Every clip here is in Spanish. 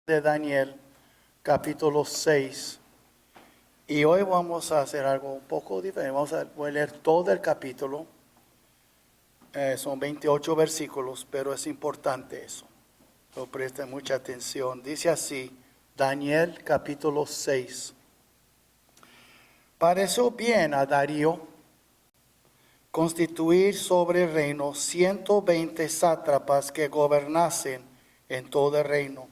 de Daniel, capítulo 6. Y hoy vamos a hacer algo un poco diferente. Voy a leer todo el capítulo. Son 28 versículos, pero es importante eso. So, presten mucha atención. Dice así, Daniel capítulo 6. Pareció bien a Darío constituir sobre el reino 120 sátrapas que gobernasen en todo el reino.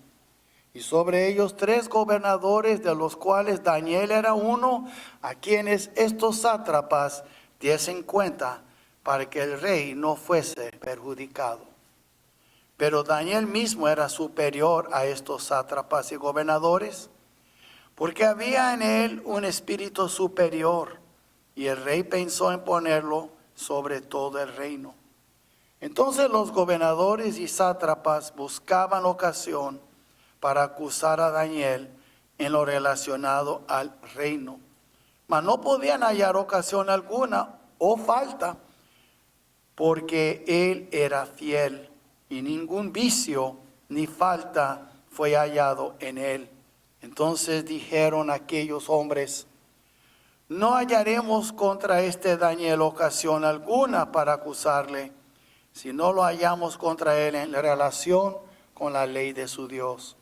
Y sobre ellos 3 gobernadores, de los cuales Daniel era uno, a quienes estos sátrapas diesen cuenta, para que el rey no fuese perjudicado. Pero Daniel mismo era superior a estos sátrapas y gobernadores, porque había en él un espíritu superior, y el rey pensó en ponerlo sobre todo el reino. Entonces los gobernadores y sátrapas buscaban ocasión para acusar a Daniel en lo relacionado al reino, mas no podían hallar ocasión alguna o falta, porque él era fiel y ningún vicio ni falta fue hallado en él. Entonces dijeron aquellos hombres: no hallaremos contra este Daniel ocasión alguna para acusarle, si no lo hallamos contra él en relación con la ley de su Dios.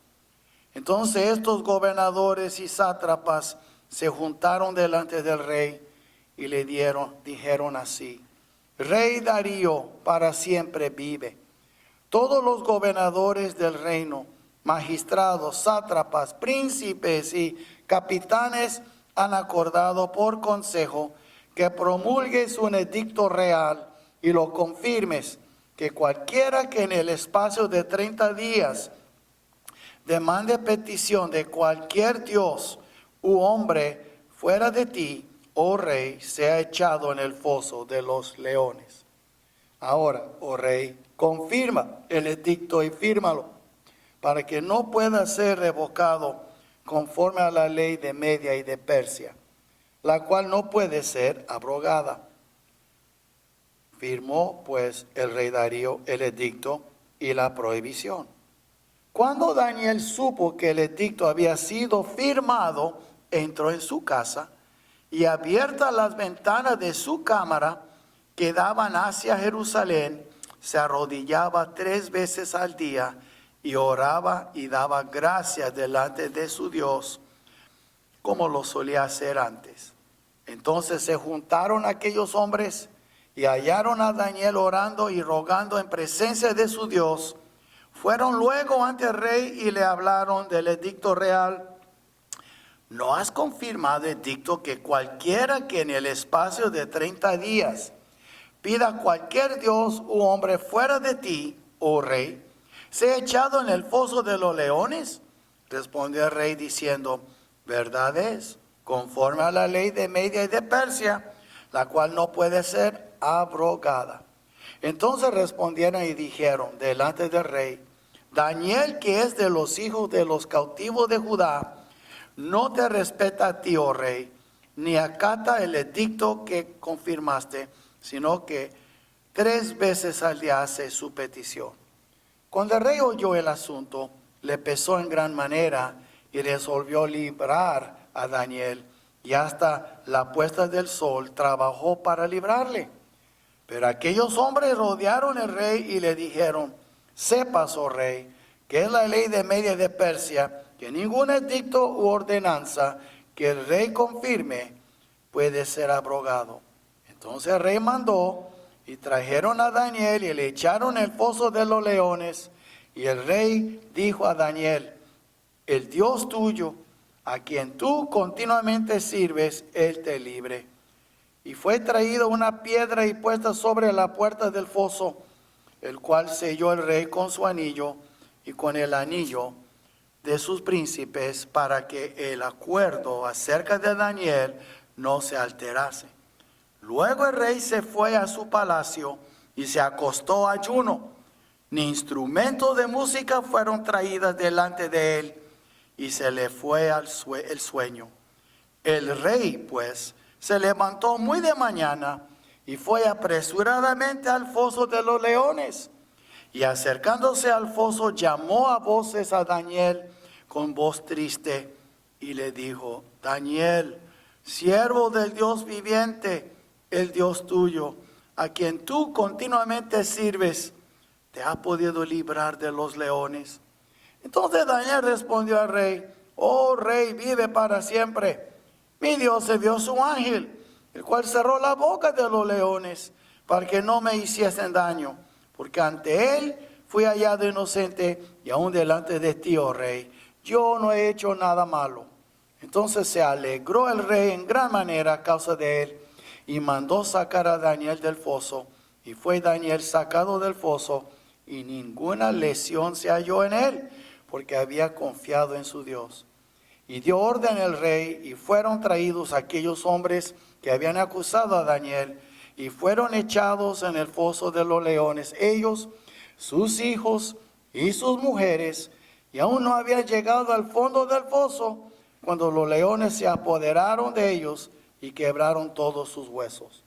Entonces estos gobernadores y sátrapas se juntaron delante del rey y le dijeron así: Rey Darío, para siempre vive. Todos los gobernadores del reino, magistrados, sátrapas, príncipes y capitanes han acordado por consejo que promulgues un edicto real y lo confirmes, que cualquiera que en el espacio de 30 días demande petición de cualquier dios u hombre fuera de ti, oh rey, sea echado en el foso de los leones. Ahora, oh rey, confirma el edicto y fírmalo, para que no pueda ser revocado conforme a la ley de Media y de Persia, la cual no puede ser abrogada. Firmó pues el rey Darío el edicto y la prohibición. Cuando Daniel supo que el edicto había sido firmado, entró en su casa y, abiertas las ventanas de su cámara que daban hacia Jerusalén, se arrodillaba 3 veces al día y oraba y daba gracias delante de su Dios, como lo solía hacer antes. Entonces se juntaron aquellos hombres y hallaron a Daniel orando y rogando en presencia de su Dios. Fueron luego ante el rey y le hablaron del edicto real. ¿No has confirmado edicto que cualquiera que en el espacio de 30 días pida a cualquier dios u hombre fuera de ti, oh rey, sea echado en el foso de los leones? Respondió el rey diciendo: verdad es, conforme a la ley de Media y de Persia, la cual no puede ser abrogada. Entonces respondieron y dijeron delante del rey: Daniel, que es de los hijos de los cautivos de Judá, no te respeta a ti, oh rey, ni acata el edicto que confirmaste, sino que 3 veces al día hace su petición. Cuando el rey oyó el asunto, le pesó en gran manera y resolvió librar a Daniel, y hasta la puesta del sol trabajó para librarle. Pero aquellos hombres rodearon al rey y le dijeron: sepas, oh rey, que es la ley de Media y de Persia, que ningún edicto u ordenanza que el rey confirme puede ser abrogado. Entonces el rey mandó y trajeron a Daniel y le echaron en el foso de los leones. Y el rey dijo a Daniel: el Dios tuyo, a quien tú continuamente sirves, él te libre. Y fue traída una piedra y puesta sobre la puerta del foso, el cual selló el rey con su anillo y con el anillo de sus príncipes, para que el acuerdo acerca de Daniel no se alterase. Luego el rey se fue a su palacio y se acostó ayuno. Ni instrumentos de música fueron traídas delante de él, y se le fue el sueño. El rey, pues, se levantó muy de mañana y fue apresuradamente al foso de los leones. Y acercándose al foso, llamó a voces a Daniel con voz triste y le dijo: Daniel, siervo del Dios viviente, el Dios tuyo, a quien tú continuamente sirves, ¿te ha podido librar de los leones? Entonces Daniel respondió al rey: Oh rey, vive para siempre. Mi Dios envió su ángel, el cual cerró la boca de los leones, para que no me hiciesen daño, porque ante él fui hallado inocente, y aún delante de ti, oh rey, yo no he hecho nada malo. Entonces se alegró el rey en gran manera a causa de él, y mandó sacar a Daniel del foso, y fue Daniel sacado del foso, y ninguna lesión se halló en él, porque había confiado en su Dios. Y dio orden el rey, y fueron traídos aquellos hombres que habían acusado a Daniel, y fueron echados en el foso de los leones, ellos, sus hijos y sus mujeres, y aún no habían llegado al fondo del foso, cuando los leones se apoderaron de ellos y quebraron todos sus huesos.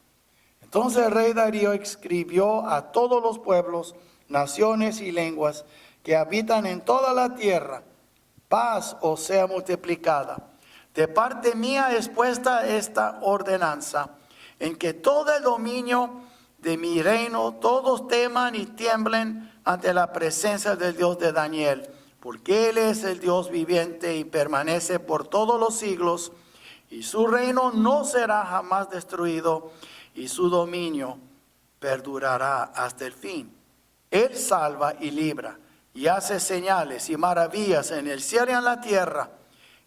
Entonces el rey Darío escribió a todos los pueblos, naciones y lenguas que habitan en toda la tierra: paz os sea multiplicada. De parte mía es puesta esta ordenanza, en que todo el dominio de mi reino todos teman y tiemblen ante la presencia del Dios de Daniel, porque Él es el Dios viviente y permanece por todos los siglos, y su reino no será jamás destruido, y su dominio perdurará hasta el fin. Él salva y libra, y hace señales y maravillas en el cielo y en la tierra.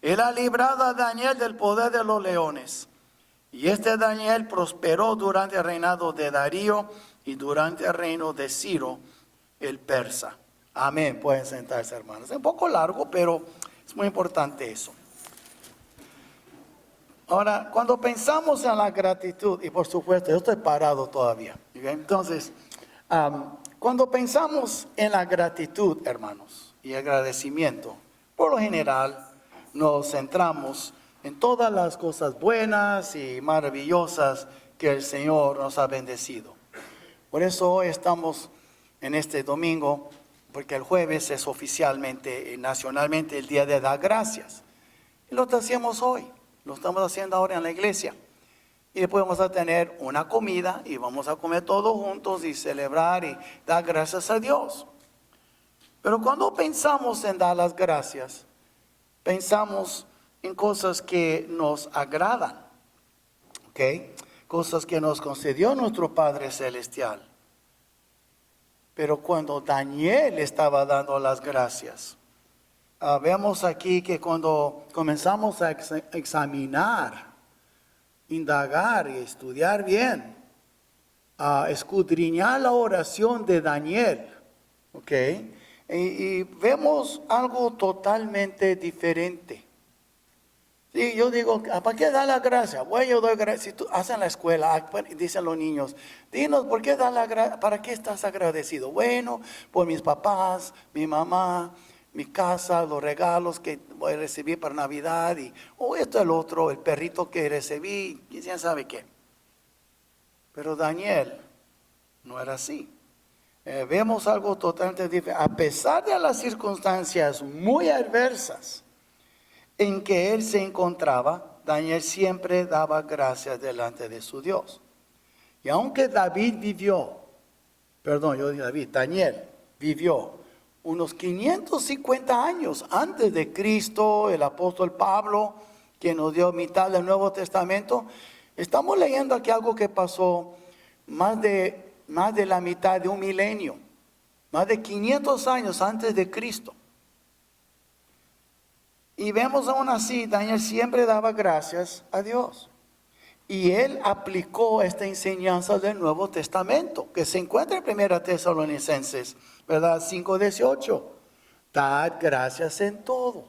Él ha librado a Daniel del poder de los leones. Y este Daniel prosperó durante el reinado de Darío y durante el reino de Ciro el persa. Amén. Pueden sentarse, hermanos. Es un poco largo, pero es muy importante eso. Ahora, cuando pensamos en la gratitud, y por supuesto, yo estoy parado todavía. ¿Okay? Entonces, cuando pensamos en la gratitud, hermanos, y agradecimiento, por lo general nos centramos en todas las cosas buenas y maravillosas que el Señor nos ha bendecido. Por eso hoy estamos en este domingo, porque el jueves es oficialmente y nacionalmente el día de dar gracias. Y lo hacemos hoy, lo estamos haciendo ahora en la iglesia. Y después vamos a tener una comida y vamos a comer todos juntos y celebrar y dar gracias a Dios. Pero cuando pensamos en dar las gracias, pensamos en cosas que nos agradan, ¿ok? Cosas que nos concedió nuestro Padre Celestial. Pero cuando Daniel estaba dando las gracias, vemos aquí que cuando comenzamos a examinar, indagar y estudiar bien, escudriñar la oración de Daniel, ¿ok? Y vemos algo totalmente diferente. Sí, yo digo, ¿para qué dar la gracia? Bueno, yo doy gracias. Si tú hacen la escuela, dicen los niños, dinos, ¿por qué dar la gracia? ¿Para qué estás agradecido? Bueno, por mis papás, mi mamá, mi casa, los regalos que voy a recibir para Navidad, y esto, el otro, el perrito que recibí, quién sabe qué. Pero Daniel no era así. Vemos algo totalmente diferente. A pesar de las circunstancias muy adversas en que él se encontraba, Daniel siempre daba gracias delante de su Dios. Y aunque Daniel vivió unos 550 años antes de Cristo, el apóstol Pablo, que nos dio mitad del Nuevo Testamento, estamos leyendo aquí algo que pasó más de la mitad de un milenio, más de 500 años antes de Cristo. Y vemos aún así, Daniel siempre daba gracias a Dios. Y él aplicó esta enseñanza del Nuevo Testamento, que se encuentra en 1 Tesalonicenses, ¿verdad? 5:18. Dad gracias en todo,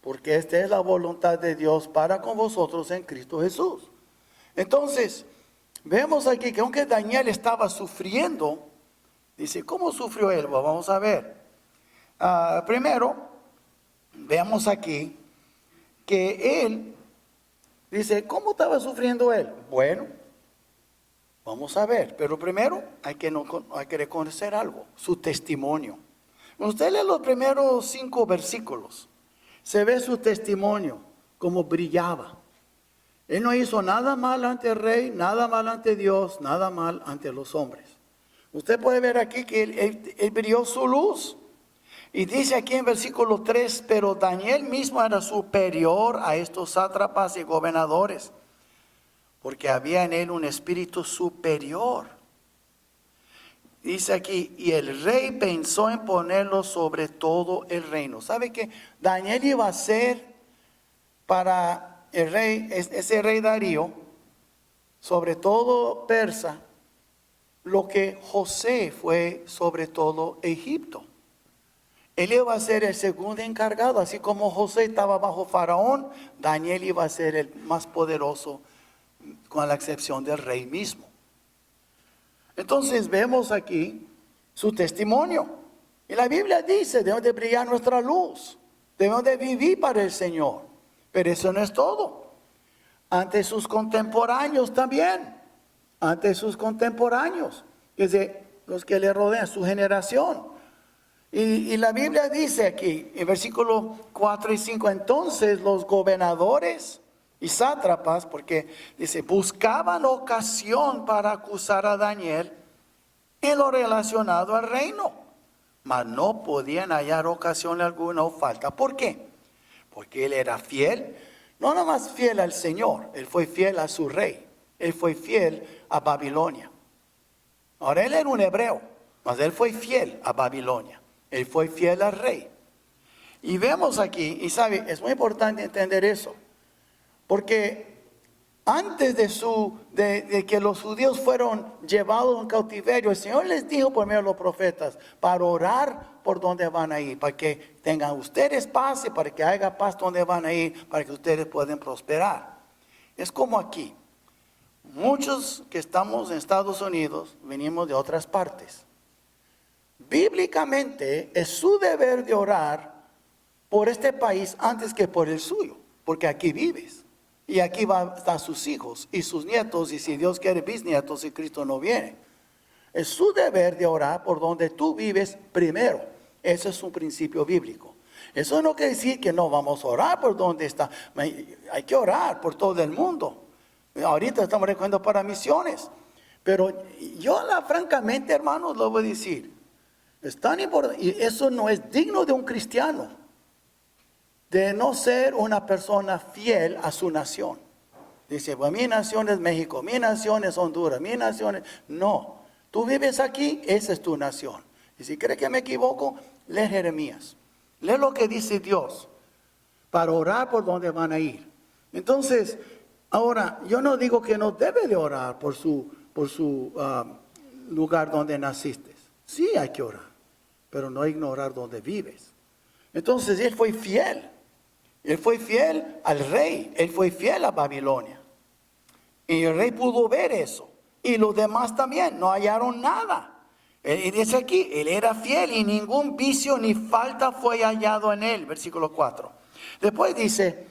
porque esta es la voluntad de Dios para con vosotros en Cristo Jesús. Entonces, vemos aquí que aunque Daniel estaba sufriendo, dice, ¿cómo sufrió él? Bueno, vamos a ver. Primero, veamos aquí que él dice, ¿cómo estaba sufriendo él? Bueno, vamos a ver, pero primero hay que reconocer algo, su testimonio. Cuando usted lee los primeros 5 versículos, se ve su testimonio, como brillaba. Él no hizo nada mal ante el rey, nada mal ante Dios, nada mal ante los hombres. Usted puede ver aquí que él brilló su luz. Y dice aquí en versículo 3, pero Daniel mismo era superior a estos sátrapas y gobernadores, porque había en él un espíritu superior. Dice aquí, y el rey pensó en ponerlo sobre todo el reino. ¿Sabe que Daniel iba a ser para el rey, ese rey Darío, sobre todo Persa, lo que José fue sobre todo Egipto? Él iba a ser el segundo encargado, así como José estaba bajo Faraón, Daniel iba a ser el más poderoso, con la excepción del rey mismo. Entonces vemos aquí su testimonio. Y la Biblia dice, debemos de brillar nuestra luz, debemos de vivir para el Señor. Pero eso no es todo. Ante sus contemporáneos también, ante sus contemporáneos, es decir, los que le rodean, su generación. Y la Biblia dice aquí, en versículos 4 y 5, entonces los gobernadores y sátrapas, porque dice, buscaban ocasión para acusar a Daniel en lo relacionado al reino, mas no podían hallar ocasión alguna o falta. ¿Por qué? Porque él era fiel, no nomás fiel al Señor, él fue fiel a su rey, él fue fiel a Babilonia. Ahora él era un hebreo, mas él fue fiel a Babilonia, él fue fiel al rey. Y vemos aquí, y sabe, es muy importante entender eso, porque antes de que los judíos fueron llevados en cautiverio, el Señor les dijo por medio de los profetas, para orar por donde van a ir, para que tengan ustedes paz y para que haya paz donde van a ir, para que ustedes puedan prosperar. Es como aquí, muchos que estamos en Estados Unidos, venimos de otras partes. Bíblicamente es su deber de orar por este país antes que por el suyo, porque aquí vives. Y aquí van a estar sus hijos y sus nietos, y si Dios quiere bisnietos, si Cristo no viene. Es su deber de orar por donde tú vives primero. Ese es un principio bíblico. Eso no quiere decir que no vamos a orar por donde está. Hay que orar por todo el mundo. Ahorita estamos recogiendo para misiones. Pero yo francamente, hermanos, lo voy a decir. Es tan importante, y eso no es digno de un cristiano, de no ser una persona fiel a su nación. Dice, pues mi nación es México, mi nación es Honduras, mi nación es... No, tú vives aquí, esa es tu nación. Y si crees que me equivoco, lee Jeremías. Lee lo que dice Dios para orar por donde van a ir. Entonces, ahora, yo no digo que no debe de orar por su lugar donde naciste. Sí hay que orar, pero no ignorar donde vives. Entonces, él fue fiel. Él fue fiel al rey, él fue fiel a Babilonia. Y el rey pudo ver eso. Y los demás también, no hallaron nada. Y dice aquí, él era fiel y ningún vicio ni falta fue hallado en él. Versículo 4. Después dice,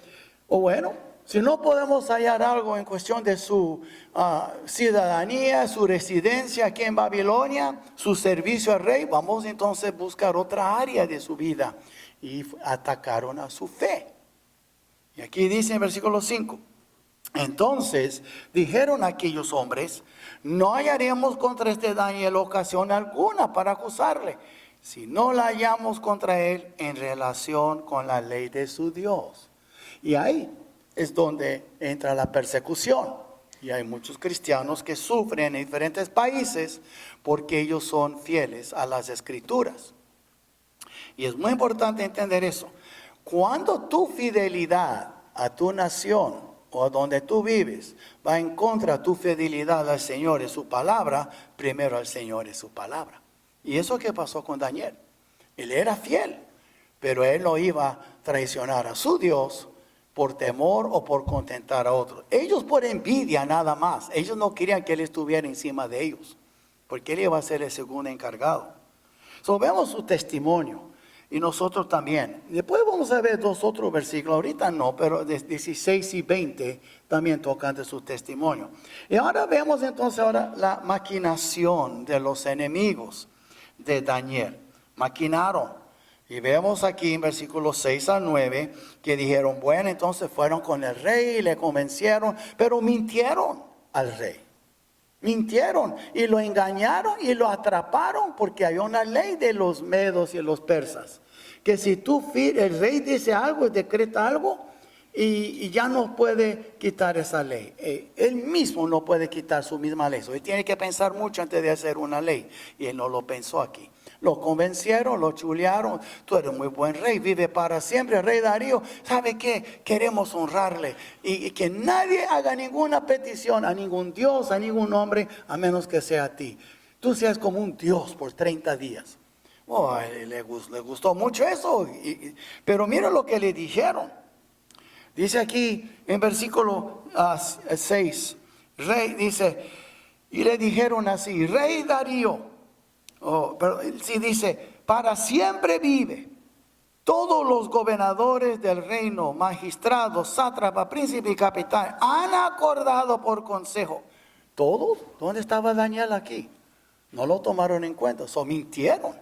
bueno, si no podemos hallar algo en cuestión de su ciudadanía, su residencia aquí en Babilonia, su servicio al rey, vamos entonces a buscar otra área de su vida. Y atacaron a su fe. Y aquí dice en versículo 5, entonces dijeron aquellos hombres, no hallaremos contra este Daniel ocasión alguna para acusarle, si no la hallamos contra él en relación con la ley de su Dios. Y ahí es donde entra la persecución. Y hay muchos cristianos que sufren en diferentes países porque ellos son fieles a las escrituras. Y es muy importante entender eso. Cuando tu fidelidad a tu nación o a donde tú vives va en contra de tu fidelidad al Señor y su palabra, primero al Señor y su palabra. Y eso que pasó con Daniel. Él era fiel, pero él no iba a traicionar a su Dios por temor o por contentar a otros. Ellos por envidia nada más. Ellos no querían que él estuviera encima de ellos, porque él iba a ser el segundo encargado. So, vemos su testimonio. Y nosotros también. Después vamos a ver dos otros versículos. Ahorita no, pero de 16 y 20 también tocan de su testimonio. Y ahora vemos entonces la maquinación de los enemigos de Daniel. Maquinaron. Y vemos aquí en versículos 6 al 9 que dijeron, bueno, entonces fueron con el rey y le convencieron, pero mintieron al rey. Mintieron y lo engañaron y lo atraparon porque hay una ley de los medos y los persas. Que si el rey dice algo, decreta algo y ya no puede quitar esa ley. Él mismo no puede quitar su misma ley. Él tiene que pensar mucho antes de hacer una ley. Y él no lo pensó aquí. Lo convencieron, lo chulearon. Tú eres muy buen rey, vive para siempre, rey Darío. ¿Sabe qué? Queremos honrarle. Y que nadie haga ninguna petición a ningún dios, a ningún hombre, a menos que sea a ti. Tú seas como un dios por 30 días. Oh, le gustó mucho eso. Pero mira lo que le dijeron. Dice aquí en versículo 6. Rey dice, y le dijeron así, rey Darío. Pero sí dice, para siempre vive. Todos los gobernadores del reino, magistrados, sátrapa, príncipe y capitán, han acordado por consejo. ¿Todos? ¿Dónde estaba Daniel aquí? No lo tomaron en cuenta, mintieron.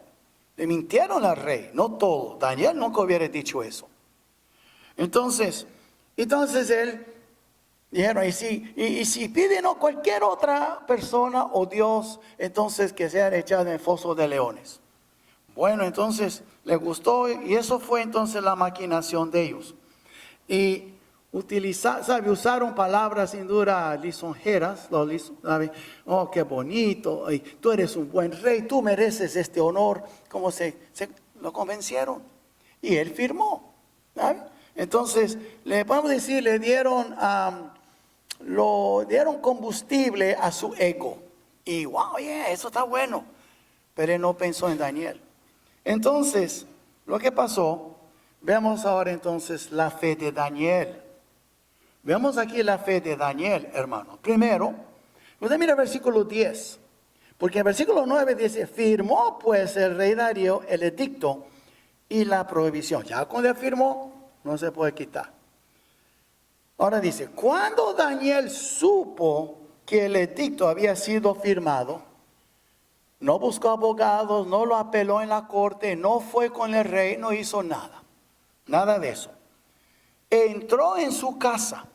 Le mintieron al rey, no todos. Daniel nunca hubiera dicho eso. Entonces él dijeron, y si piden a cualquier otra persona o Dios, entonces que sean echados en el foso de leones. Bueno, entonces le gustó y eso fue entonces la maquinación de ellos. Y usaron palabras sin duda lisonjeras. Oh, qué bonito, y tú eres un buen rey, tú mereces este honor. Como lo convencieron y él firmó, ¿sabe? Entonces, le podemos decir, le dieron combustible a su ego. Y wow, eso está bueno. Pero él no pensó en Daniel. Entonces, lo que pasó, vemos ahora entonces la fe de Daniel. Vemos aquí la fe de Daniel, hermano. Primero, usted mira el versículo 10. Porque el versículo 9 dice, firmó pues el rey Darío el edicto y la prohibición. Ya cuando él firmó, no se puede quitar. Ahora dice, cuando Daniel supo que el edicto había sido firmado, no buscó abogados, no lo apeló en la corte, no fue con el rey, no hizo nada. Nada de eso. Entró en su casa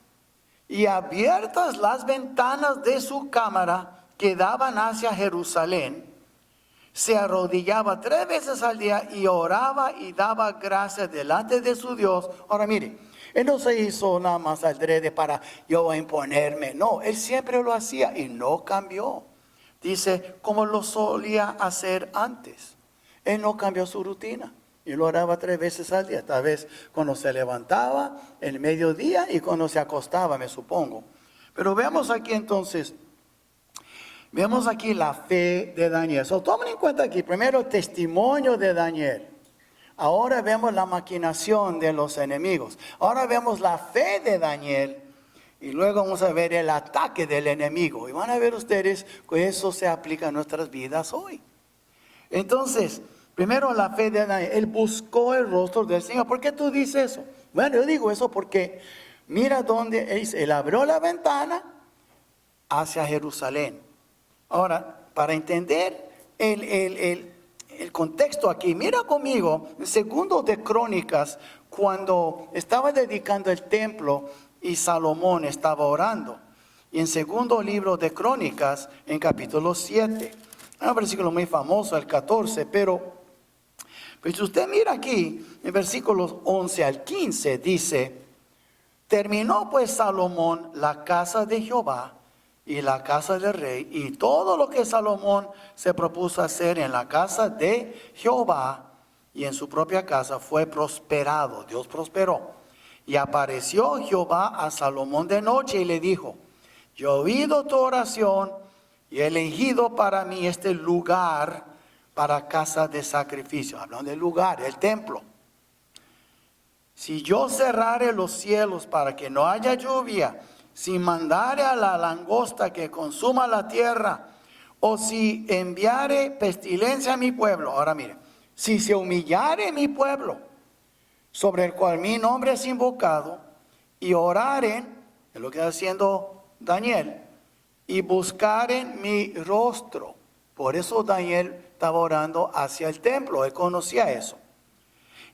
y abiertas las ventanas de su cámara que daban hacia Jerusalén, se arrodillaba 3 veces al día y oraba y daba gracias delante de su Dios. Ahora mire, él no se hizo nada más adrede para yo imponerme. No, él siempre lo hacía y no cambió. Dice, como lo solía hacer antes. Él no cambió su rutina. Y lo oraba 3 veces al día. Tal vez cuando se levantaba, en el mediodía y cuando se acostaba, me supongo. Pero veamos aquí entonces. Vemos aquí la fe de Daniel. Tomen en cuenta aquí, primero el testimonio de Daniel. Ahora vemos la maquinación de los enemigos. Ahora vemos la fe de Daniel. Y luego vamos a ver el ataque del enemigo. Y van a ver ustedes que eso se aplica a nuestras vidas hoy. Entonces, primero la fe de Daniel. Él buscó el rostro del Señor. ¿Por qué tú dices eso? Bueno, yo digo eso porque mira dónde él abrió la ventana hacia Jerusalén. Ahora, para entender el contexto aquí, mira conmigo, en segundo de Crónicas, cuando estaba dedicando el templo y Salomón estaba orando. Y en segundo libro de Crónicas, en capítulo 7, hay un versículo muy famoso, el 14, pero pues usted mira aquí, en versículos 11 al 15, dice, terminó pues Salomón la casa de Jehová y la casa del rey, y todo lo que Salomón se propuso hacer en la casa de Jehová y en su propia casa fue prosperado. Dios prosperó. Y apareció Jehová a Salomón de noche y le dijo, yo he oído tu oración y he elegido para mí este lugar para casa de sacrificio. Hablando del lugar, el templo. Si yo cerrare los cielos para que no haya lluvia, si mandare a la langosta que consuma la tierra, o si enviare pestilencia a mi pueblo. Ahora mire, si se humillare mi pueblo, sobre el cual mi nombre es invocado, y oraren, es lo que está haciendo Daniel, y buscaren mi rostro. Por eso Daniel estaba orando hacia el templo, él conocía eso.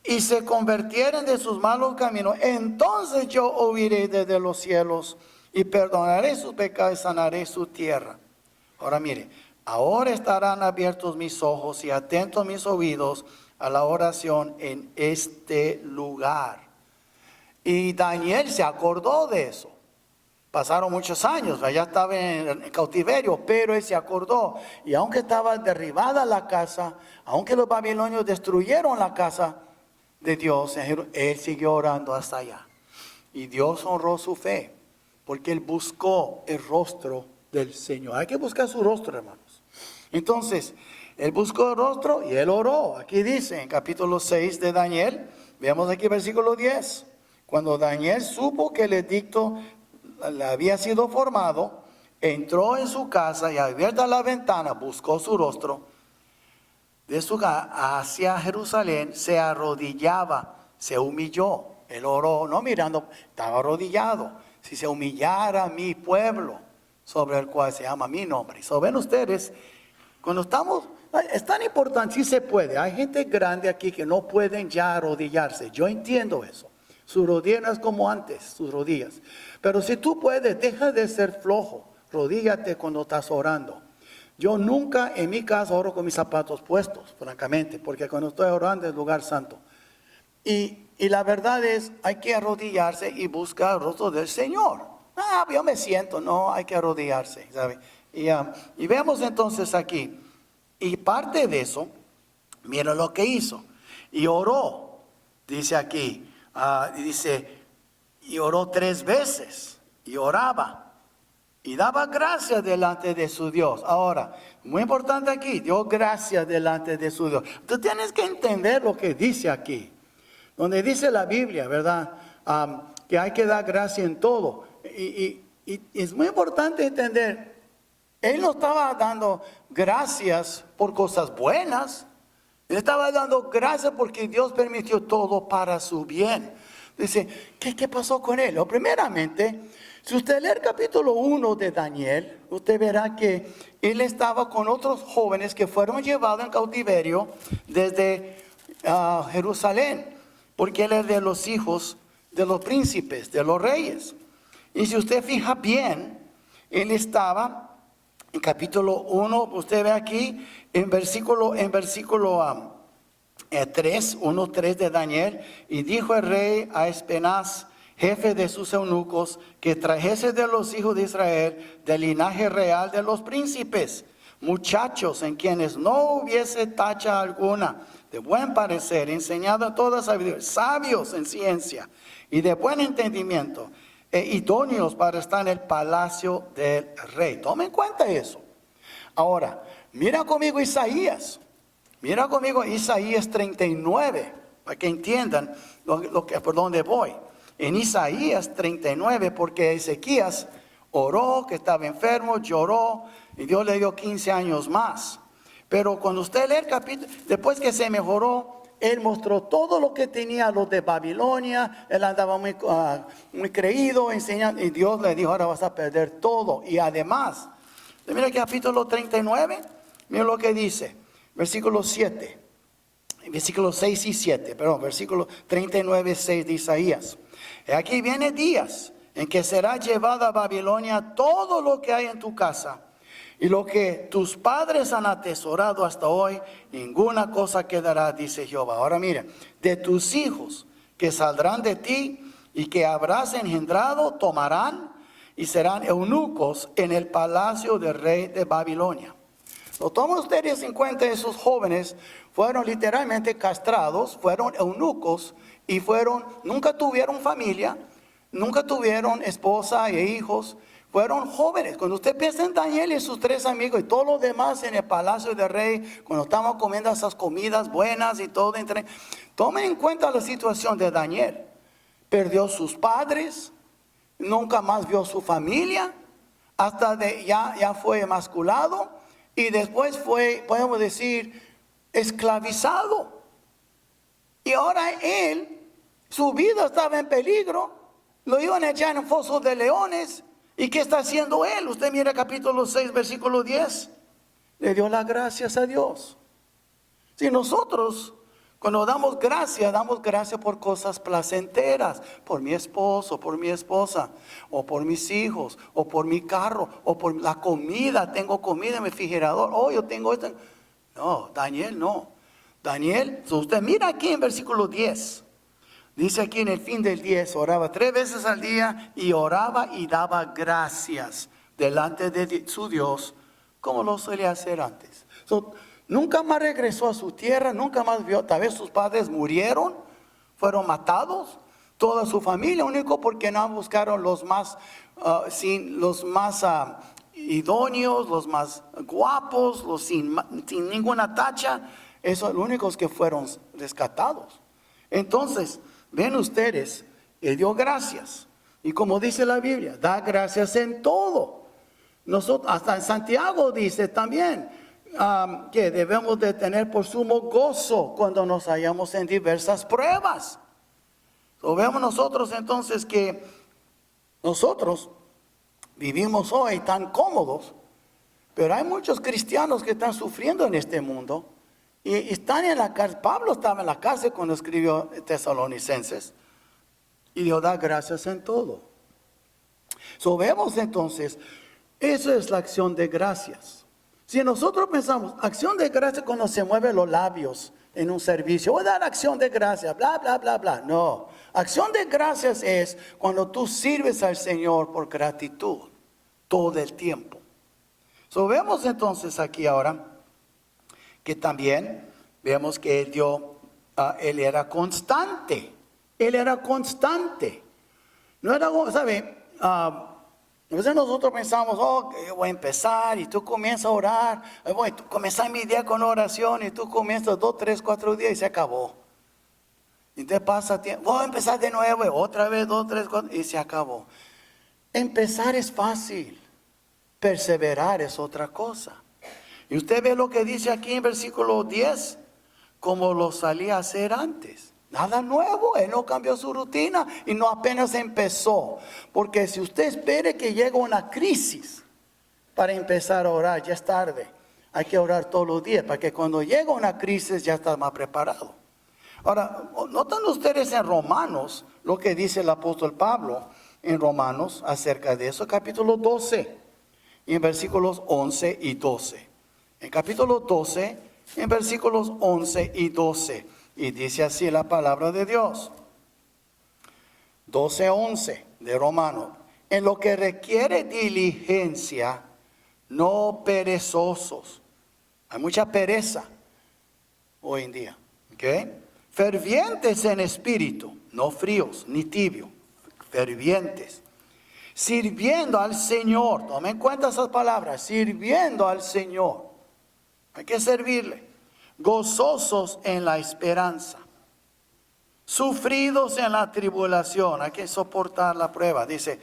y se convirtieren de sus malos caminos, entonces yo oiré desde los cielos y perdonaré sus pecados y sanaré su tierra. Ahora mire, ahora estarán abiertos mis ojos y atentos mis oídos a la oración en este lugar. Y Daniel se acordó de eso. Pasaron muchos años, ya estaba en cautiverio, pero él se acordó. Y aunque estaba derribada la casa, aunque los babilonios destruyeron la casa de Dios, él siguió orando hasta allá. Y Dios honró su fe, porque él buscó el rostro del Señor. Hay que buscar su rostro, hermanos. Entonces, él buscó el rostro y él oró. Aquí dice en capítulo 6 de Daniel, veamos aquí versículo 10. Cuando Daniel supo que el edicto le había sido formado, entró en su casa y abierta la ventana, buscó su rostro de su casa hacia Jerusalén, se arrodillaba, se humilló. Él oró, no mirando, estaba arrodillado. Si se humillara mi pueblo, sobre el cual se llama mi nombre. So, ven ustedes, cuando estamos, es tan importante, si se puede. Hay gente grande aquí que no pueden ya arrodillarse. Yo entiendo eso. Sus rodillas no es como antes, sus rodillas. Pero si tú puedes, deja de ser flojo. Rodíllate cuando estás orando. Yo nunca en mi casa oro con mis zapatos puestos, francamente, porque cuando estoy orando es lugar santo. Y la verdad es, hay que arrodillarse y buscar el rostro del Señor. Yo me siento, no, hay que arrodillarse, ¿sabe? Y vemos entonces aquí, y parte de eso, mira lo que hizo. Y oró, dice aquí, y oró 3 veces, y oraba. Y daba gracias delante de su Dios. Ahora, muy importante aquí, dio gracias delante de su Dios. Tú tienes que entender lo que dice aquí. Donde dice la Biblia, ¿verdad? Que hay que dar gracia en todo. Y es muy importante entender, él no estaba dando gracias por cosas buenas. Él estaba dando gracias porque Dios permitió todo para su bien. Dice, ¿qué pasó con él? Primeramente, si usted lee el capítulo 1 de Daniel, usted verá que él estaba con otros jóvenes que fueron llevados en cautiverio desde Jerusalén, porque él es de los hijos de los príncipes, de los reyes. Y si usted fija bien, él estaba en capítulo 1, usted ve aquí, en versículo 3, 1:3 de Daniel, y dijo el rey a Espenaz, jefe de sus eunucos, que trajese de los hijos de Israel, del linaje real de los príncipes, muchachos en quienes no hubiese tacha alguna, de buen parecer, enseñado a toda sabiduría, sabios en ciencia y de buen entendimiento, idóneos para estar en el palacio del rey. Tome en cuenta eso. Ahora, mira conmigo Isaías. Mira conmigo Isaías 39, para que entiendan por dónde voy. En Isaías 39, porque Ezequías oró, que estaba enfermo, lloró, y Dios le dio 15 años más. Pero cuando usted lee el capítulo, después que se mejoró, él mostró todo lo que tenía los de Babilonia. Él andaba muy creído, enseñando, y Dios le dijo, ahora vas a perder todo. Y además, mira el capítulo 39, mira lo que dice, versículo 7, versículos 6 y 7, perdón, versículo 39, 6 de Isaías. Aquí viene días en que será llevada a Babilonia todo lo que hay en tu casa, y lo que tus padres han atesorado hasta hoy, ninguna cosa quedará, dice Jehová. Ahora mira, de tus hijos que saldrán de ti y que habrás engendrado, tomarán y serán eunucos en el palacio del rey de Babilonia. Lo toman ustedes en cuenta, esos jóvenes fueron literalmente castrados, fueron eunucos y nunca tuvieron familia, nunca tuvieron esposa e hijos. Fueron jóvenes. Cuando usted piensa en Daniel y sus 3 amigos y todos los demás en el palacio del rey, cuando estaban comiendo esas comidas buenas y todo, tomen en cuenta la situación de Daniel. Perdió sus padres, nunca más vio su familia, hasta ya fue emasculado y después fue, podemos decir, esclavizado. Y ahora su vida estaba en peligro, lo iban a echar en fosos de leones. ¿Y qué está haciendo él? Usted mira capítulo 6, versículo 10. Le dio las gracias a Dios. Si nosotros Cuando damos gracias por cosas placenteras, por mi esposo, por mi esposa, o por mis hijos, o por mi carro, o por la comida. Tengo comida en mi refrigerador. Oh, yo tengo esto. No, Daniel no. Daniel, usted mira aquí en versículo 10. Dice aquí en el fin del 10, oraba 3 veces al día y oraba y daba gracias delante de su Dios, como lo solía hacer antes. Nunca más regresó a su tierra, nunca más vio, tal vez sus padres murieron, fueron matados, toda su familia, único porque no buscaron los más, idóneos, los más guapos, los sin ninguna tacha, esos los únicos que fueron rescatados. Entonces, ven ustedes, Él dio gracias, y como dice la Biblia, da gracias en todo. Nosotros, hasta en Santiago dice también, que debemos de tener por sumo gozo cuando nos hallamos en diversas pruebas. Vemos nosotros entonces que nosotros vivimos hoy tan cómodos, pero hay muchos cristianos que están sufriendo en este mundo y están en la cárcel. Pablo estaba en la cárcel cuando escribió Tesalonicenses y Dios da gracias en todo. Vemos entonces, eso es la acción de gracias. Si nosotros pensamos, acción de gracias cuando se mueven los labios en un servicio, voy a dar acción de gracias, bla, bla, bla, bla. No, acción de gracias es cuando tú sirves al Señor por gratitud todo el tiempo. Vemos entonces aquí ahora que también vemos que Él era constante. Él era constante. No era, ¿sabe? Entonces nosotros pensamos, yo voy a empezar y tú comienzas a orar, voy a comenzar mi día con oración y tú comienzas 2, 3, 4 días y se acabó. Y te pasa tiempo, voy a empezar de nuevo, otra vez 2, 3, 4 y se acabó. Empezar es fácil, perseverar es otra cosa. Y usted ve lo que dice aquí en versículo 10, como lo salía a hacer antes. Nada nuevo, Él no cambió su rutina y no apenas empezó. Porque si usted espere que llegue una crisis para empezar a orar, ya es tarde. Hay que orar todos los días para que cuando llegue una crisis ya está más preparado. Ahora, ¿notan ustedes en Romanos lo que dice el apóstol Pablo en Romanos acerca de eso? Capítulo 12 y en versículos 11 y 12. En capítulo 12, en versículos 11 y 12. Y dice así la palabra de Dios. 12:11 de Romanos. En lo que requiere diligencia, no perezosos. Hay mucha pereza hoy en día. ¿Okay? Fervientes en espíritu, no fríos ni tibios. Fervientes. Sirviendo al Señor. Tomen en cuenta esas palabras. Sirviendo al Señor. Hay que servirle. Gozosos en la esperanza, sufridos en la tribulación. Hay que soportar la prueba. Dice,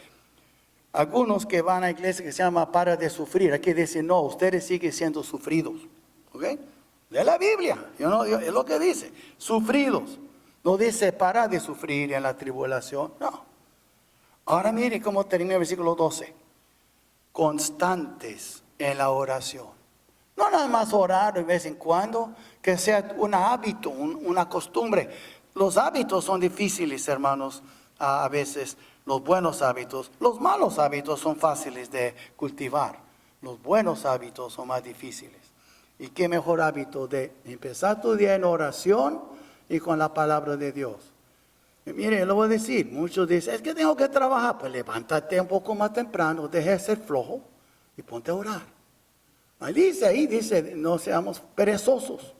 algunos que van a la iglesia que se llama para de sufrir, aquí dice, no, ustedes siguen siendo sufridos. ¿Ok? De la Biblia, es lo que dice, sufridos. No dice para de sufrir en la tribulación, no. Ahora mire cómo termina el versículo 12. Constantes en la oración. No nada más orar de vez en cuando, que sea un hábito, una costumbre. Los hábitos son difíciles, hermanos, a veces los buenos hábitos. Los malos hábitos son fáciles de cultivar. Los buenos hábitos son más difíciles. ¿Y qué mejor hábito de empezar tu día en oración y con la palabra de Dios? Y mire, lo voy a decir, muchos dicen, es que tengo que trabajar. Pues levántate un poco más temprano, deja de ser flojo y ponte a orar. Ahí dice, no seamos perezosos.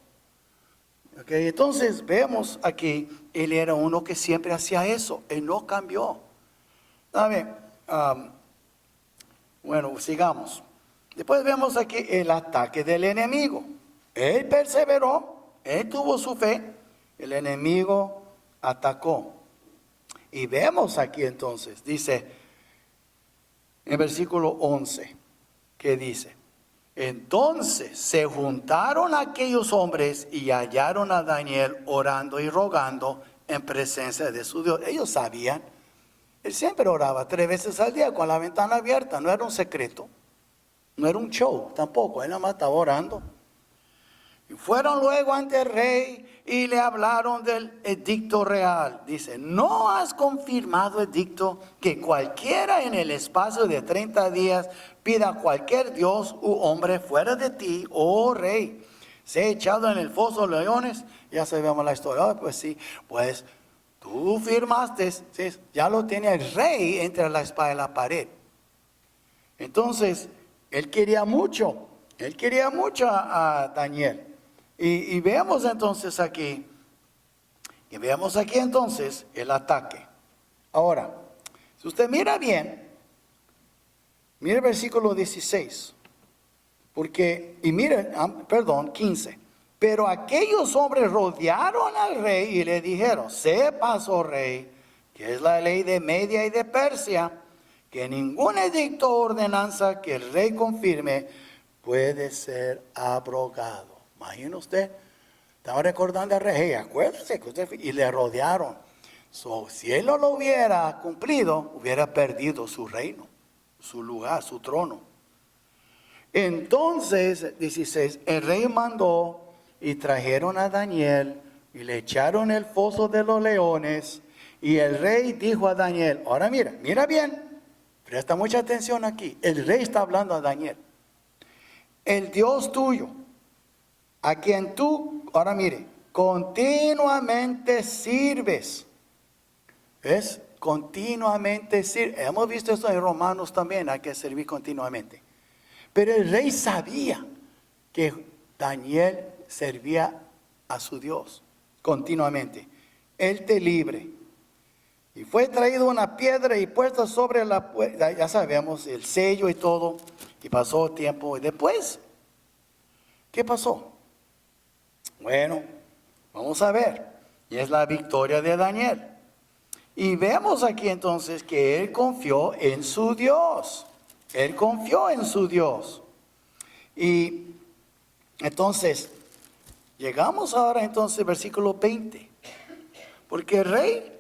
Okay, entonces vemos aquí, Él era uno que siempre hacía eso, Él no cambió. Bueno, sigamos. Después vemos aquí el ataque del enemigo. Él perseveró, Él tuvo su fe, el enemigo atacó. Y vemos aquí entonces, dice, en versículo 11, ¿qué dice? Entonces se juntaron aquellos hombres y hallaron a Daniel orando y rogando en presencia de su Dios. Ellos sabían, él siempre oraba 3 veces al día con la ventana abierta, no era un secreto, no era un show tampoco, él nada más estaba orando. Y fueron luego ante el rey y le hablaron del edicto real. Dice, ¿no has confirmado edicto que cualquiera en el espacio de 30 días pida a cualquier dios u hombre fuera de ti, oh rey, sea echado en el foso de leones? Ya sabemos la historia. Ah, pues sí, pues tú firmaste, ¿sí? Ya lo tenía el rey entre la espada y la pared. Entonces, él quería mucho a Daniel. Y veamos entonces aquí, entonces el ataque. Ahora, si usted mira bien, mire el versículo 16, y mire, 15. Pero aquellos hombres rodearon al rey y le dijeron, sepas, oh rey, que es la ley de Media y de Persia, que ningún edicto o ordenanza que el rey confirme puede ser abrogado. Imagina usted, estaba recordando al rey, hey, acuérdese que usted, y le rodearon. Si él no lo hubiera cumplido, hubiera perdido su reino, su lugar, su trono. Entonces, 16, el rey mandó y trajeron a Daniel y le echaron el foso de los leones. Y el rey dijo a Daniel, ahora mira bien, presta mucha atención aquí. El rey está hablando a Daniel. El Dios tuyo, a quien tú, ahora mire, continuamente sirves. ¿Ves? Continuamente sirves. Hemos visto esto en Romanos también, hay que servir continuamente. Pero el rey sabía que Daniel servía a su Dios continuamente. Él te libre. Y fue traído una piedra y puesta sobre la puerta, ya sabemos, el sello y todo. Y pasó tiempo. Y después, ¿qué pasó? Bueno, vamos a ver. Y es la victoria de Daniel. Y vemos aquí entonces que él confió en su Dios. Él confió en su Dios. Y entonces, llegamos ahora entonces versículo 20. Porque el rey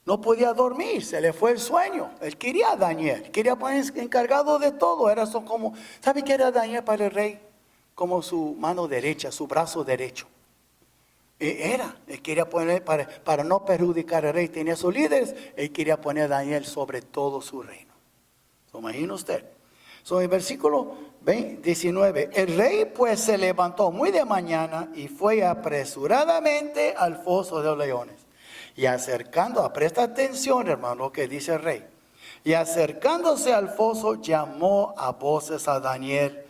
no podía dormir, se le fue el sueño. Él quería a Daniel, quería ponerse encargado de todo. Era eso como, ¿sabe qué era Daniel para el rey? Como su mano derecha, su brazo derecho. Él quería poner, para no perjudicar al rey, tenía sus líderes, él quería poner a Daniel sobre todo su reino. ¿Se imagina usted? En el versículo 19, el rey pues se levantó muy de mañana y fue apresuradamente al foso de los leones. Y presta atención, hermano, lo que dice el rey. Y acercándose al foso, llamó a voces a Daniel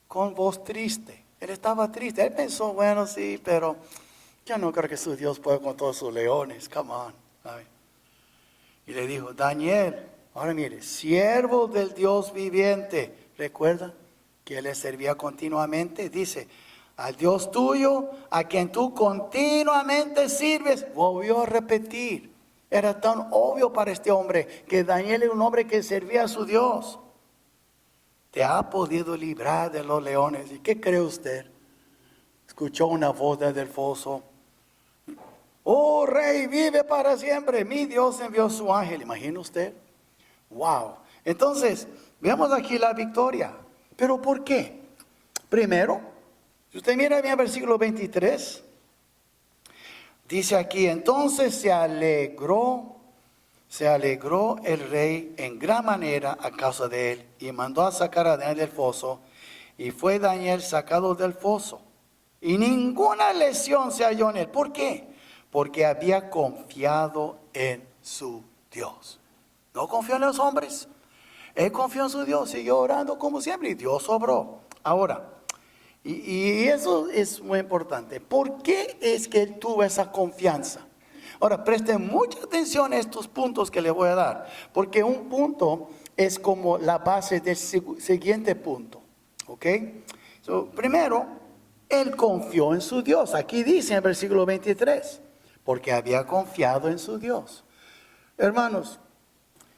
con voz triste. Él estaba triste. Él pensó, bueno, sí, pero yo no creo que su Dios pueda con todos sus leones. Come on. Y le dijo, Daniel, ahora mire, siervo del Dios viviente. ¿Recuerda que él le servía continuamente? Dice, al Dios tuyo, a quien tú continuamente sirves. Volvió a repetir. Era tan obvio para este hombre que Daniel era un hombre que servía a su Dios. Te ha podido librar de los leones. ¿Y qué cree usted? Escuchó una voz desde el foso. Oh rey, vive para siempre. Mi Dios envió su ángel. ¿Imagina usted? Wow. Entonces, veamos aquí la victoria. ¿Pero por qué? Primero, si usted mira bien el versículo 23, dice aquí, entonces se alegró el rey en gran manera a causa de él y mandó a sacar a Daniel del foso, y fue Daniel sacado del foso y ninguna lesión se halló en él. ¿Por qué? Porque había confiado en su Dios. No confió en los hombres, él confió en su Dios, siguió orando como siempre y Dios obró. Ahora, y eso es muy importante. ¿Por qué es que él tuvo esa confianza? Ahora, presten mucha atención a estos puntos que le voy a dar, porque un punto es como la base del siguiente punto. ¿Ok? Primero, él confió en su Dios. Aquí dice en el versículo 23, porque había confiado en su Dios. Hermanos,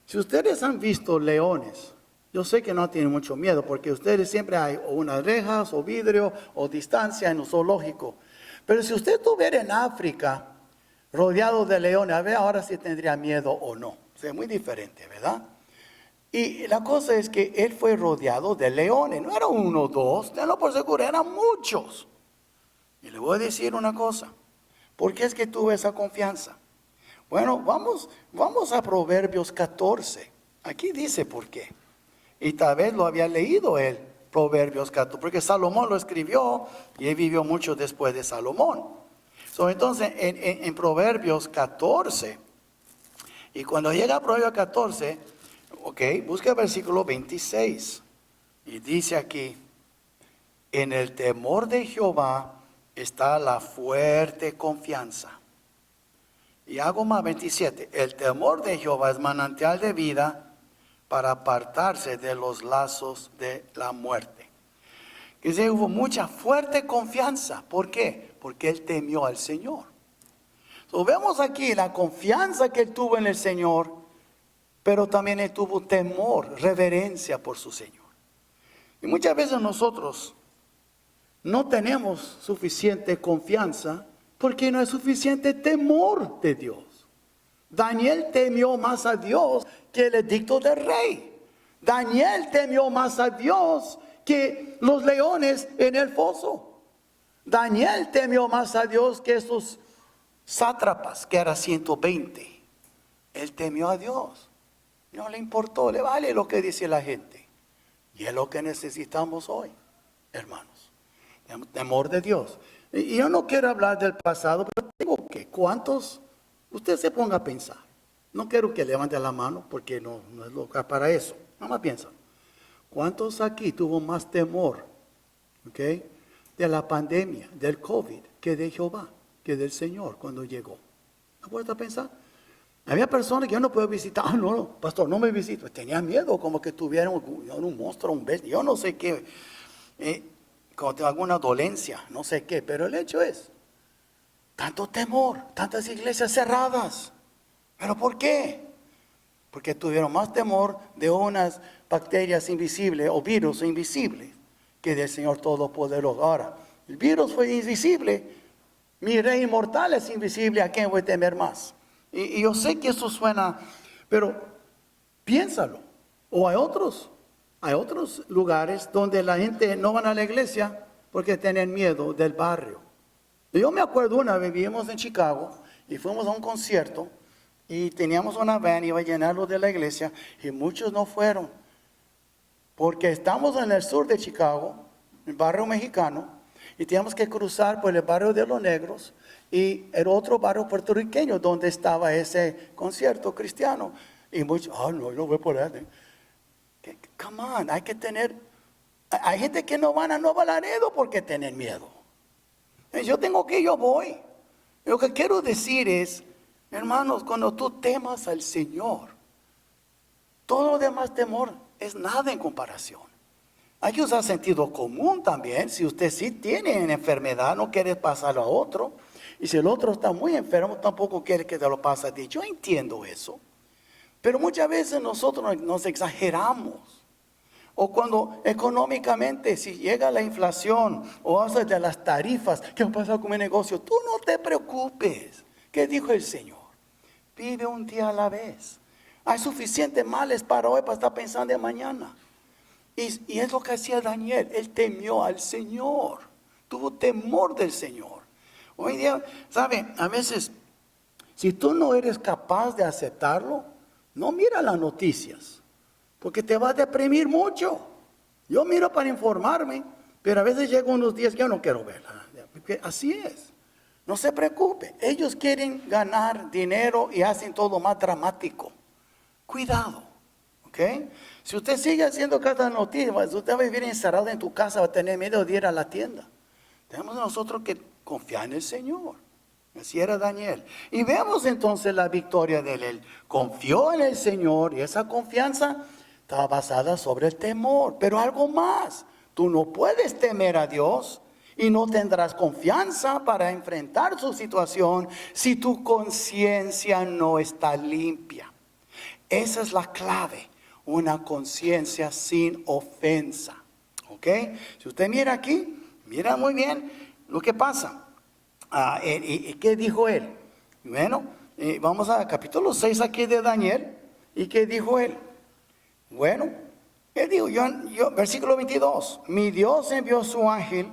si ustedes han visto leones, yo sé que no tienen mucho miedo, porque ustedes siempre hay o unas rejas, o vidrio, o distancia en el zoológico. Pero si usted estuviera en África, rodeado de leones, a ver ahora si tendría miedo o no. O sea, es muy diferente, ¿verdad? Y la cosa es que él fue rodeado de leones. No era uno o dos, tenlo por seguro, eran muchos. Y le voy a decir una cosa. ¿Por qué es que tuve esa confianza? Bueno, vamos a Proverbios 14. Aquí dice por qué. Y tal vez lo había leído él, Proverbios 14, porque Salomón lo escribió y él vivió mucho después de Salomón. Entonces, en Proverbios 14, y cuando llega a Proverbios 14, busca el versículo 26. Y dice aquí, en el temor de Jehová está la fuerte confianza. Y hago más 27. El temor de Jehová es manantial de vida para apartarse de los lazos de la muerte. Que se hubo mucha fuerte confianza. ¿Por qué? Porque él temió al Señor. Vemos aquí la confianza que él tuvo en el Señor, pero también él tuvo temor, reverencia por su Señor. Y muchas veces nosotros no tenemos suficiente confianza porque no hay suficiente temor de Dios. Daniel temió más a Dios que el edicto del rey. Daniel temió más a Dios que los leones en el foso. Daniel temió más a Dios que esos sátrapas, que eran 120. Él temió a Dios. No le importó, le vale lo que dice la gente. Y es lo que necesitamos hoy, hermanos. Temor de Dios. Y yo no quiero hablar del pasado, pero digo que ¿cuántos? Usted se ponga a pensar. No quiero que levante la mano porque no es loca para eso. Nada más piensa. ¿Cuántos aquí tuvo más temor, de la pandemia, del COVID, que de Jehová, que del Señor cuando llegó? ¿No puedes pensar? Había personas que yo no puedo visitar. No, pastor, no me visito. Tenía miedo como que tuviera un monstruo, un bestia. Yo no sé qué. Como tengo alguna dolencia, no sé qué. Pero el hecho es, tanto temor, tantas iglesias cerradas. ¿Pero por qué? Porque tuvieron más temor de unas bacterias invisibles o virus invisibles que del Señor Todopoderoso. Ahora, el virus fue invisible, mi rey inmortal es invisible, ¿a quién voy a temer más? Y yo sé que eso suena, pero piénsalo. O hay otros lugares donde la gente no van a la iglesia porque tienen miedo del barrio. Yo me acuerdo una vez, vivimos en Chicago y fuimos a un concierto y teníamos una van y iba a llenarlo de la iglesia y muchos no fueron. Porque estamos en el sur de Chicago, el barrio mexicano, y teníamos que cruzar por el barrio de los negros y el otro barrio puertorriqueño donde estaba ese concierto cristiano. Y muchos, no, yo voy por ahí. Come on, hay gente que no van a Nuevo Laredo porque tienen miedo. Yo tengo que, yo voy. Lo que quiero decir es, hermanos, cuando tú temas al Señor, todo lo demás temor es nada en comparación. Hay que usar sentido común también. Si usted sí tiene una enfermedad, no quiere pasarlo a otro. Y si el otro está muy enfermo, tampoco quiere que te lo pase a ti. Yo entiendo eso. Pero muchas veces nosotros nos exageramos. O cuando económicamente, si llega la inflación o hace de las tarifas, ¿qué va a pasar con mi negocio? Tú no te preocupes. ¿Qué dijo el Señor? Vive un día a la vez. Hay suficientes males para hoy para estar pensando en mañana. Y es lo que hacía Daniel. Él temió al Señor. Tuvo temor del Señor. Hoy día, ¿sabe? A veces, si tú no eres capaz de aceptarlo, no mira las noticias. Porque te va a deprimir mucho. Yo miro para informarme, pero a veces llegan unos días que yo no quiero verla. Porque así es. No se preocupe. Ellos quieren ganar dinero y hacen todo más dramático. Cuidado. ¿Ok? Si usted sigue haciendo cada noticia, usted va a vivir encerrado en tu casa, va a tener miedo de ir a la tienda. Tenemos nosotros que confiar en el Señor. Así era Daniel. Y vemos entonces la victoria de él. Él confió en el Señor y esa confianza estaba basada sobre el temor. Pero algo más, tú no puedes temer a Dios y no tendrás confianza para enfrentar su situación si tu conciencia no está limpia. Esa es la clave, una conciencia sin ofensa. ¿Ok? Si usted mira aquí, mira muy bien lo que pasa. ¿Qué dijo él? Bueno, vamos a capítulo 6 aquí de Daniel. ¿Y qué dijo él? Bueno, él dijo, versículo 22, mi Dios envió su ángel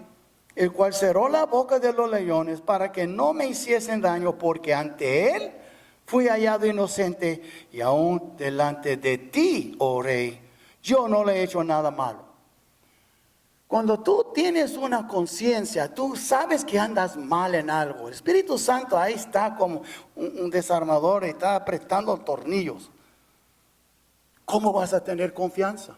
el cual cerró la boca de los leones para que no me hiciesen daño, porque ante él fui hallado inocente, y aún delante de ti, oh rey, yo no le he hecho nada malo. Cuando tú tienes una conciencia, tú sabes que andas mal en algo. El Espíritu Santo ahí está como un desarmador y está apretando tornillos. ¿Cómo vas a tener confianza?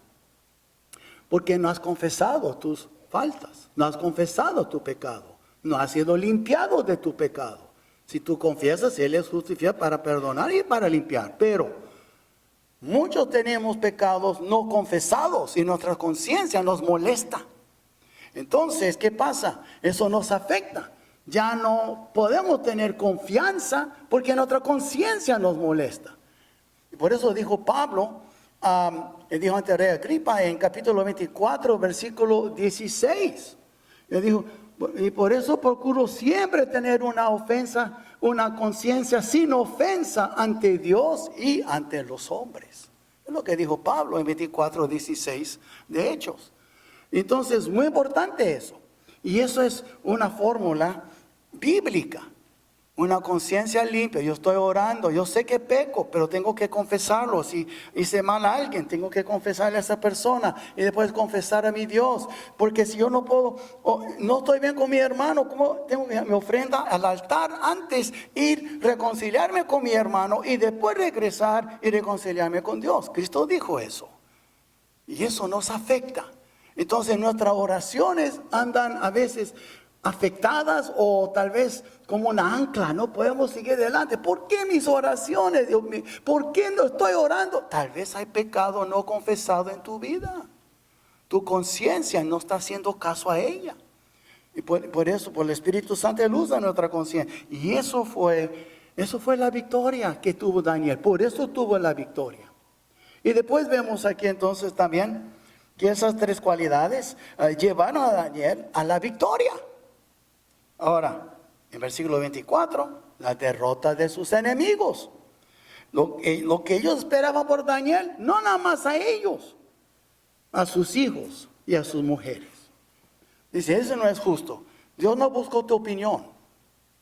Porque no has confesado tus faltas, no has confesado tu pecado, no has sido limpiado de tu pecado. Si tú confiesas, Él es justificado para perdonar y para limpiar. Pero muchos tenemos pecados no confesados y nuestra conciencia nos molesta. Entonces, ¿qué pasa? Eso nos afecta. Ya no podemos tener confianza porque nuestra conciencia nos molesta. Y por eso dijo Pablo, le dijo ante el rey Agripa en capítulo 24, versículo 16. Le dijo, y por eso procuro siempre tener una conciencia sin ofensa ante Dios y ante los hombres. Es lo que dijo Pablo en 24, 16 de Hechos. Entonces, muy importante eso. Y eso es una fórmula bíblica. Una conciencia limpia. Yo estoy orando, yo sé que peco, pero tengo que confesarlo. Si hice mal a alguien, tengo que confesarle a esa persona y después confesar a mi Dios. Porque si yo no puedo, no estoy bien con mi hermano, ¿cómo tengo que mi ofrenda al altar antes ir reconciliarme con mi hermano y después regresar y reconciliarme con Dios? Cristo dijo eso. Y eso nos afecta. Entonces nuestras oraciones andan a veces afectadas o tal vez como una ancla, no podemos seguir adelante. ¿Por qué mis oraciones, Dios mío? ¿Por qué no estoy orando? Tal vez hay pecado no confesado en tu vida. Tu conciencia no está haciendo caso a ella. Y por eso, por el Espíritu Santo, Él usa nuestra conciencia. Y eso fue la victoria que tuvo Daniel. Por eso tuvo la victoria. Y después vemos aquí entonces también que esas tres cualidades llevaron a Daniel a la victoria. Ahora, en versículo 24, la derrota de sus enemigos. Lo que ellos esperaban por Daniel, no nada más a ellos, a sus hijos y a sus mujeres. Dice, eso no es justo. Dios no buscó tu opinión.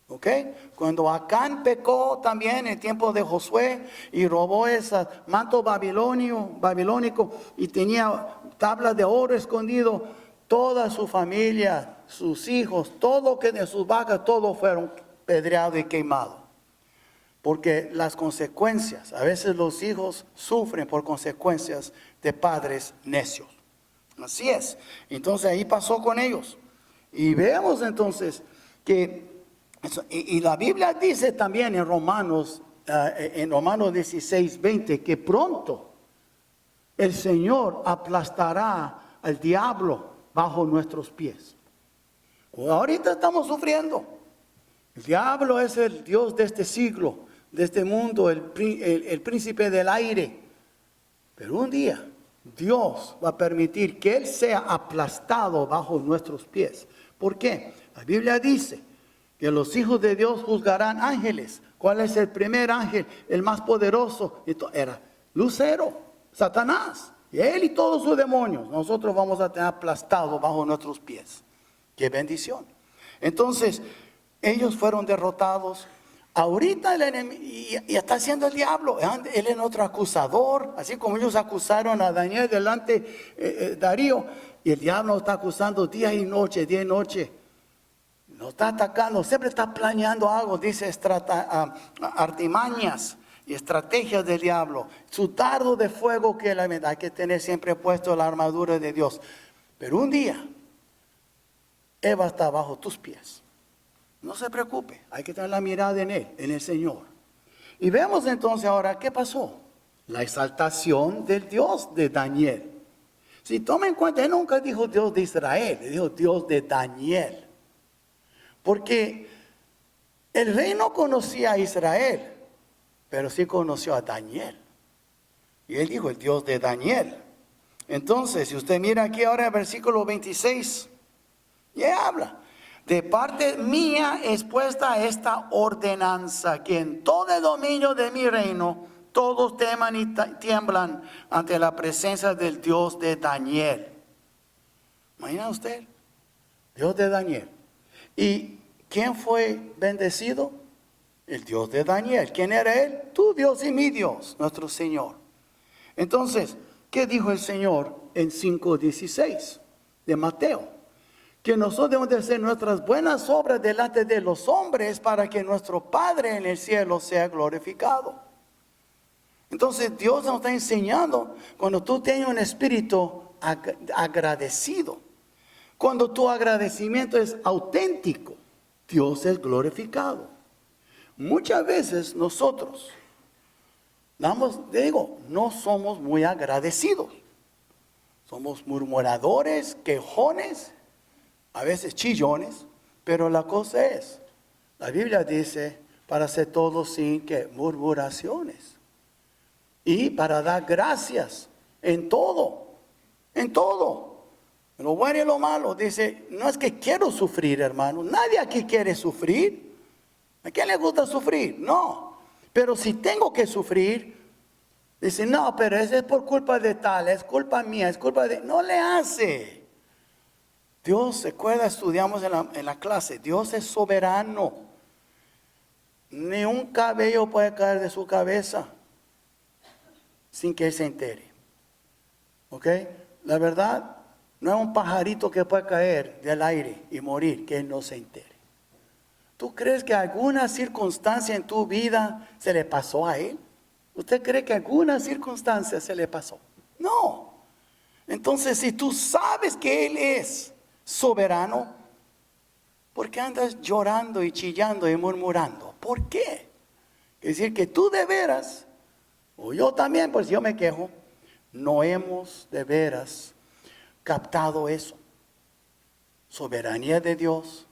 ¿Ok? Cuando Acán pecó también en el tiempo de Josué y robó ese manto babilónico y tenía tablas de oro escondido, toda su familia, sus hijos, todo que de sus vacas, todos fueron pedreados y quemados. Porque las consecuencias, a veces los hijos sufren por consecuencias de padres necios. Así es. Entonces ahí pasó con ellos. Y vemos entonces que, y la Biblia dice también en Romanos 16, 20, que pronto el Señor aplastará al diablo bajo nuestros pies. Ahorita estamos sufriendo. El diablo es el Dios de este siglo, de este mundo, el príncipe del aire. Pero un día Dios va a permitir que Él sea aplastado bajo nuestros pies. ¿Por qué? La Biblia dice que los hijos de Dios juzgarán ángeles. ¿Cuál es el primer ángel? El más poderoso era Lucero, Satanás. Y él y todos sus demonios, nosotros vamos a tener aplastados bajo nuestros pies. ¡Qué bendición! Entonces, ellos fueron derrotados. Ahorita el enemigo, y está haciendo el diablo, él es nuestro acusador, así como ellos acusaron a Daniel delante Darío, y el diablo está acusando día y noche, nos está atacando, siempre está planeando algo, dice artimañas y estrategias del diablo, su dardo de fuego que hay que tener siempre puesto la armadura de Dios. Pero un día, Él va a estar bajo tus pies. No se preocupe, hay que tener la mirada en Él, en el Señor. Y vemos entonces ahora, ¿qué pasó? La exaltación del Dios de Daniel. Si tomen en cuenta, Él nunca dijo Dios de Israel, Él dijo Dios de Daniel. Porque el rey no conocía a Israel, pero sí conoció a Daniel. Y Él dijo el Dios de Daniel. Entonces, si usted mira aquí ahora el versículo 26, ya habla. De parte mía es puesta esta ordenanza, que en todo el dominio de mi reino todos teman y tiemblan ante la presencia del Dios de Daniel. Imagina usted, Dios de Daniel. ¿Y quién fue bendecido? El Dios de Daniel. ¿Quién era él? Tu Dios y mi Dios, nuestro Señor. Entonces, ¿qué dijo el Señor en 5:16 de Mateo? Que nosotros debemos de hacer nuestras buenas obras delante de los hombres para que nuestro Padre en el cielo sea glorificado. Entonces Dios nos está enseñando, cuando tú tienes un espíritu agradecido, cuando tu agradecimiento es auténtico, Dios es glorificado. Muchas veces nosotros, no somos muy agradecidos. Somos murmuradores, quejones, a veces chillones, pero la cosa es, la Biblia dice, para hacer todo sin que murmuraciones. Y para dar gracias en todo, en todo. En lo bueno y lo malo, dice, no es que quiero sufrir, hermano. Nadie aquí quiere sufrir. ¿A quién le gusta sufrir? No. Pero si tengo que sufrir, dice, no, pero eso es por culpa de tal, es culpa mía, es culpa de... No le hace. Dios, se acuerda, estudiamos en la clase, Dios es soberano. Ni un cabello puede caer de su cabeza sin que él se entere. ¿Ok? La verdad, no es un pajarito que puede caer del aire y morir, que él no se entere. ¿Tú crees que alguna circunstancia en tu vida se le pasó a él? ¿Usted cree que alguna circunstancia se le pasó? No. Entonces, si tú sabes que él es soberano, ¿por qué andas llorando y chillando y murmurando? ¿Por qué? Es decir, que tú de veras, o yo también, pues yo me quejo, no hemos de veras captado eso. Soberanía de Dios,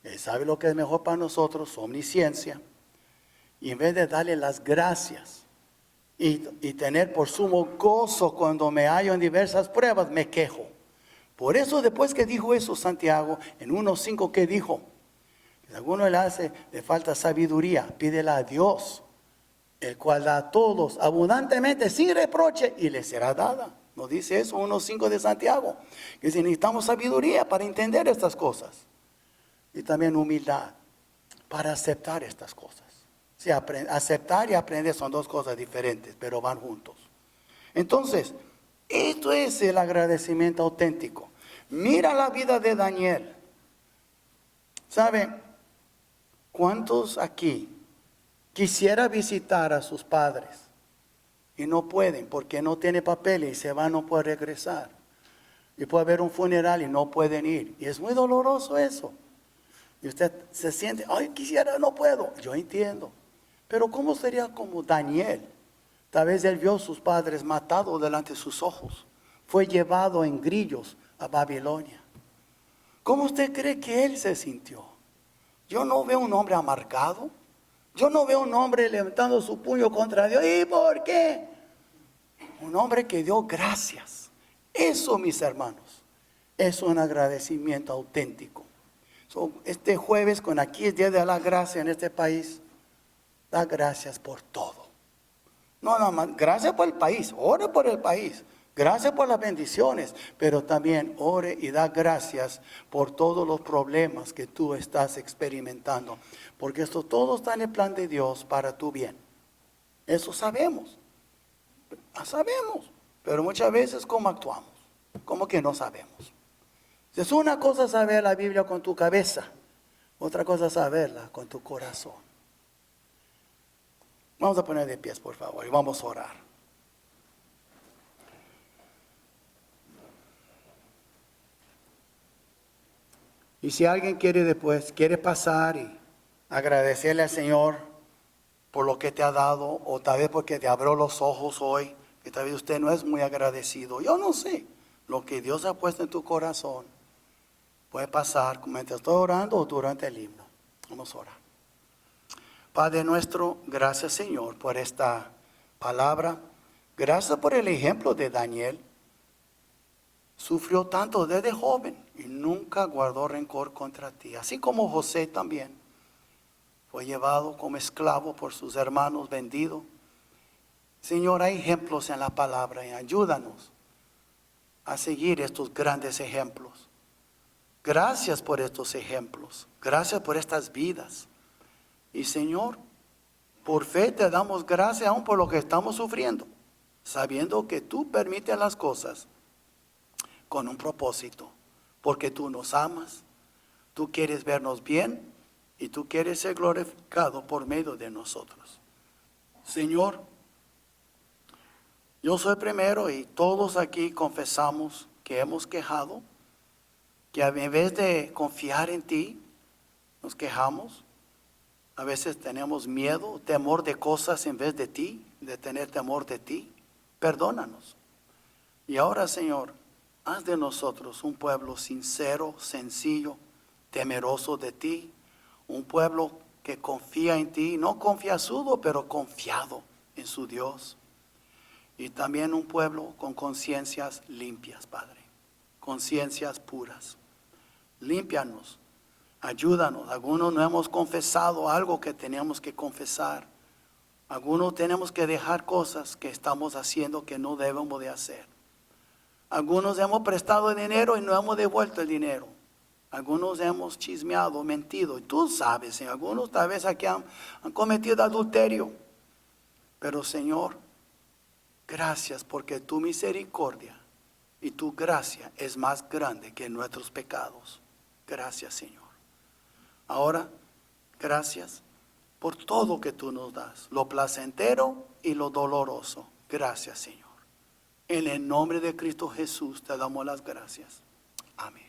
Él sabe lo que es mejor para nosotros, su omnisciencia. Y en vez de darle las gracias y tener por sumo gozo cuando me hallo en diversas pruebas, me quejo. Por eso después que dijo eso Santiago, en 1:5 que dijo, si a alguno le falta sabiduría, pídela a Dios, el cual da a todos abundantemente, sin reproche, y le será dada. Nos dice eso 1:5 de Santiago, que si necesitamos sabiduría para entender estas cosas, y también humildad para aceptar estas cosas. Sí, aceptar y aprender son dos cosas diferentes, pero van juntos. Entonces, esto es el agradecimiento auténtico. Mira la vida de Daniel. ¿Saben cuántos aquí quisiera visitar a sus padres y no pueden porque no tiene papeles y se van, no puede regresar? Y puede haber un funeral y no pueden ir. Y es muy doloroso eso. Y usted se siente, ay, quisiera, no puedo. Yo entiendo. Pero ¿cómo sería como Daniel? Tal vez él vio a sus padres matados delante de sus ojos. Fue llevado en grillos a Babilonia. ¿Cómo usted cree que él se sintió? Yo no veo un hombre amargado. Yo no veo un hombre levantando su puño contra Dios. ¿Y por qué? Un hombre que dio gracias. Eso, mis hermanos, es un agradecimiento auténtico. Este jueves, con aquí es Día de la Gracia en este país, da gracias por todo. No, nada más, gracias por el país, ore por el país, gracias por las bendiciones, pero también ore y da gracias por todos los problemas que tú estás experimentando, porque esto todo está en el plan de Dios para tu bien. Eso sabemos, pero muchas veces ¿cómo actuamos? Como que no sabemos. Es una cosa saber la Biblia con tu cabeza, otra cosa saberla con tu corazón. Vamos a poner de pies, por favor, y vamos a orar. Y si alguien quiere pasar y agradecerle al Señor por lo que te ha dado, o tal vez porque te abrió los ojos hoy, que tal vez usted no es muy agradecido. Yo no sé lo que Dios ha puesto en tu corazón. Puede pasar mientras estoy orando o durante el himno. Vamos a orar. Padre nuestro, gracias Señor por esta palabra. Gracias por el ejemplo de Daniel. Sufrió tanto desde joven y nunca guardó rencor contra ti. Así como José también fue llevado como esclavo por sus hermanos, vendido. Señor, hay ejemplos en la palabra y ayúdanos a seguir estos grandes ejemplos. Gracias por estos ejemplos. Gracias por estas vidas. Y Señor, por fe te damos gracias aún por lo que estamos sufriendo, sabiendo que tú permites las cosas con un propósito, porque tú nos amas, tú quieres vernos bien y tú quieres ser glorificado por medio de nosotros. Señor, yo soy primero y todos aquí confesamos que hemos quejado, que en vez de confiar en ti, nos quejamos. A veces tenemos miedo, temor de cosas en vez de ti, de tener temor de ti. Perdónanos. Y ahora, Señor, haz de nosotros un pueblo sincero, sencillo, temeroso de ti. Un pueblo que confía en ti, no confiasudo, pero confiado en su Dios. Y también un pueblo con conciencias limpias, Padre. Conciencias puras. Límpianos. Ayúdanos. Algunos no hemos confesado algo que teníamos que confesar. Algunos tenemos que dejar cosas que estamos haciendo que no debemos de hacer. Algunos hemos prestado dinero y no hemos devuelto el dinero. Algunos hemos chismeado, mentido. Y tú sabes, algunos tal vez aquí han cometido adulterio. Pero Señor, gracias porque tu misericordia y tu gracia es más grande que nuestros pecados. Gracias, Señor. Ahora, gracias por todo que tú nos das, lo placentero y lo doloroso. Gracias, Señor. En el nombre de Cristo Jesús te damos las gracias. Amén.